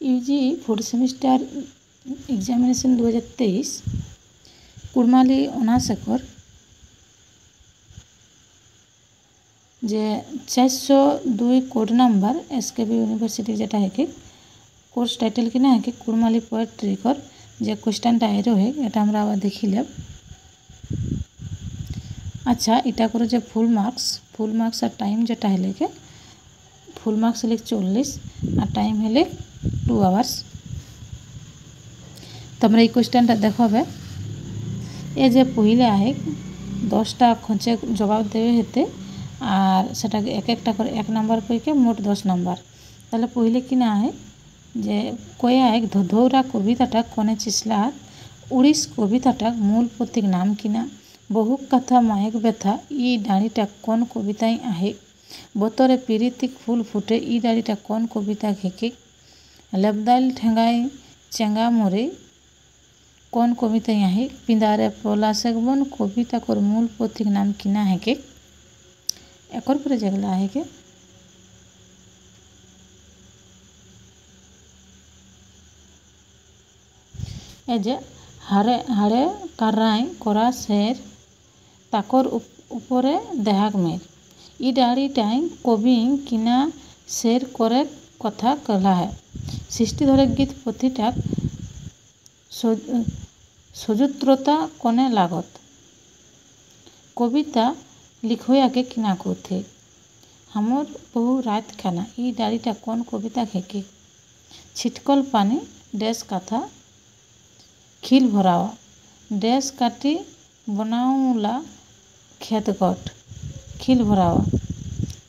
UG fourth semester examination 2023 Kurmali अनाशेखर J 402 code number SKB university जेटा है कि कोर्स टाइटल कि ना है कि कुड़माली पोएट्री कर जे क्वेश्चनटा एरो है এটা আমরা আবার দেখিলাম। अच्छा इटा करो जे फुल मार्क्स और टाइम जेटा है कि फुल मार्क्स हेले 40 और टाइम हेले 2 आवर्स। तमरा ये क्वेश्चनटा देखबे ए जे पहले आहे 10टा खंचे जवाब देवे हेते और सेटा एक एकटा करे 1 नंबर करके मोट 10 नंबर। ताहले पहले कि ना है जे कया एक धोधौरा कविताटा कोने चिसलात 19 कविताटा मूल प्रतीक नाम किना बहु कथा मायक व्यथा इ डाणीटा कोन कविताई आहे बतरे पीरितिक फूल फुटे इ डाणीटा कोन कविता घेके लेबदाइल ठेंगाई चेंगा मोरे कोन कविताई आहे पिंदारे पलाशक बन कविता कर मूल प्रतीक नाम किना है के एकर पर जगला है के एजे हारे हारे काराई कोरा शेर ताकर ऊपरे देहाग मेर इ डाड़ीटाई कवि किना शेर करे कथा कला है सृष्टि धरे गीत पथिटाक सजुत्रता कोने लागत कविता लिखोया के किना कोथे हमर बहु रात खाना इ डाड़ीटा कोन कविता घेके छिटकल पानी डैश कथा खिल भरावा डैश काटी बनाऊला खेतगट खिल भरावा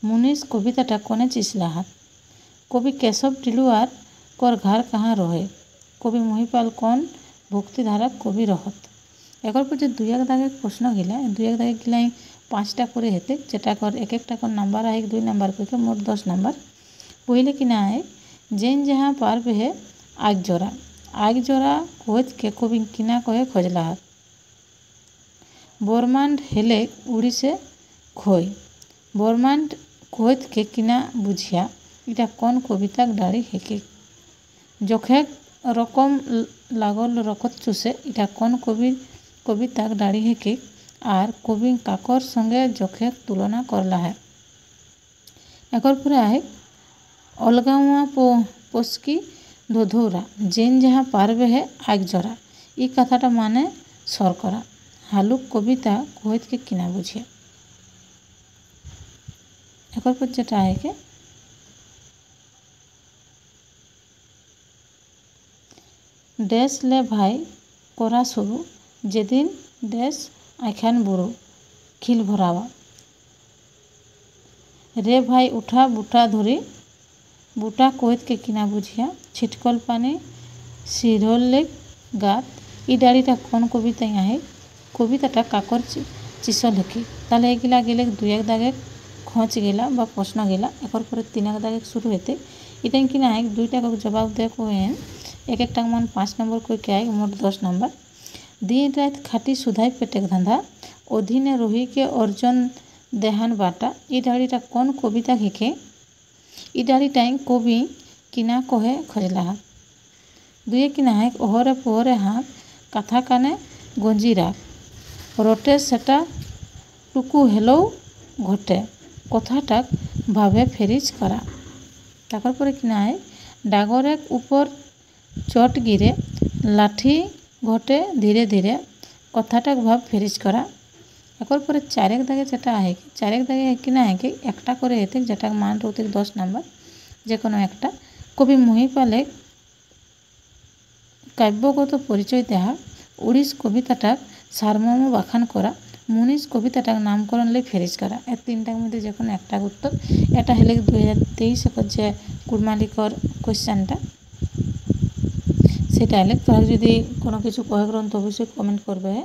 मुनीस कविताटा कोने चिसलाहात कवि केशव टिलुआर कर घर कहाँ रहे कवि महिपाल कौन भक्तिधारा कवि रहत एकर पर जो 2 दागे प्रश्न गिला 2 दागे गिलाई 5टा करे हेते जेटा कर एक एकटा कर नंबर आहे 2 नंबर करके मोट 10 नंबर। पहले कि ना है जेन जहाँ पार है आग जोरा खोज के कवि किना कहे खोजलाहात बरमांड हेले उड़ी से खोई बरमांड खोज के किना बुझिया इटा कौन कविता डाड़ी हेके जखे रकम लागल रकत चुसे इटा कौन कविता डाड़ी हेके और कवि काकर संगे जखे तुलना करला है एकर पर है अलगावा पोस्की धोधौरा जेन जहाँ पारबे है आग जरा इ कथाटा माने सरकरा हालुक कविता खोज के किना बुझिया एकर पर जेटा है के डैश ले भाई करा शुरू जेदिन डैश आखान बुरु खिल भरावा रे भाई उठा बूटा धरी बूटा कोहत के किना बुझिया छिटकल पानी सिरहले गात इ डाड़ीटा कोन कविता है कविताटा काकर चिसल हेके ताहले एगिला गेले 2 दागे खोज गेला बा प्रश्न गेला एकर पर 3 दागे शुरू हेते इटा किना है 2टा को जवाब दे कोहेन एक एकटा मान 5 नंबर कोई के आए मोट 10 नंबर दिन रात खाटी सुधाई पेटेक धंधा अधीने रही के अर्जन देहान बाटा इ डाड़ीटा कोन कविता घेके इ डाड़ीटाई कवि किना कहे खोजलाहात 2 किना है ओहरे पोहरे हाथ कथा काने गंजी राख रोटे सेटा टुकु हेलो घटे कथाटाक भावे फेरिज करा ताकर पर किना है डागरेक ऊपर चोट गिरे लाठी घटे धीरे धीरे कथाटाक भाव फेरिज करा एकर पर 4 दागे जेटा है 4 दागे किना है कि एकटा करे हेते जेटा मान रहते 10 नंबर जे कोनो एकटा कवि महिपाले काव्यगत परिचय देहा 19 कविताटाक सारमर्म बाखान करा मुनीस कविताटाक नामकरण ले फेरिज करा ए 3टार मध्य जे कोनो एकटा उत्तर एटा हेले 2023 एकर जे कुड़मालिकर क्वेश्चनटा सेटा हेले तोरा जदि कोनो किछु कहे ग्रंथ अवश्य कमेंट करबे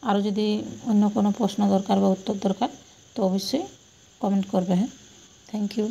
और जदि अन्य कोनो प्रश्न दरकार बा उत्तर दरकार तो अवश्य कमेंट करबे। Thank you.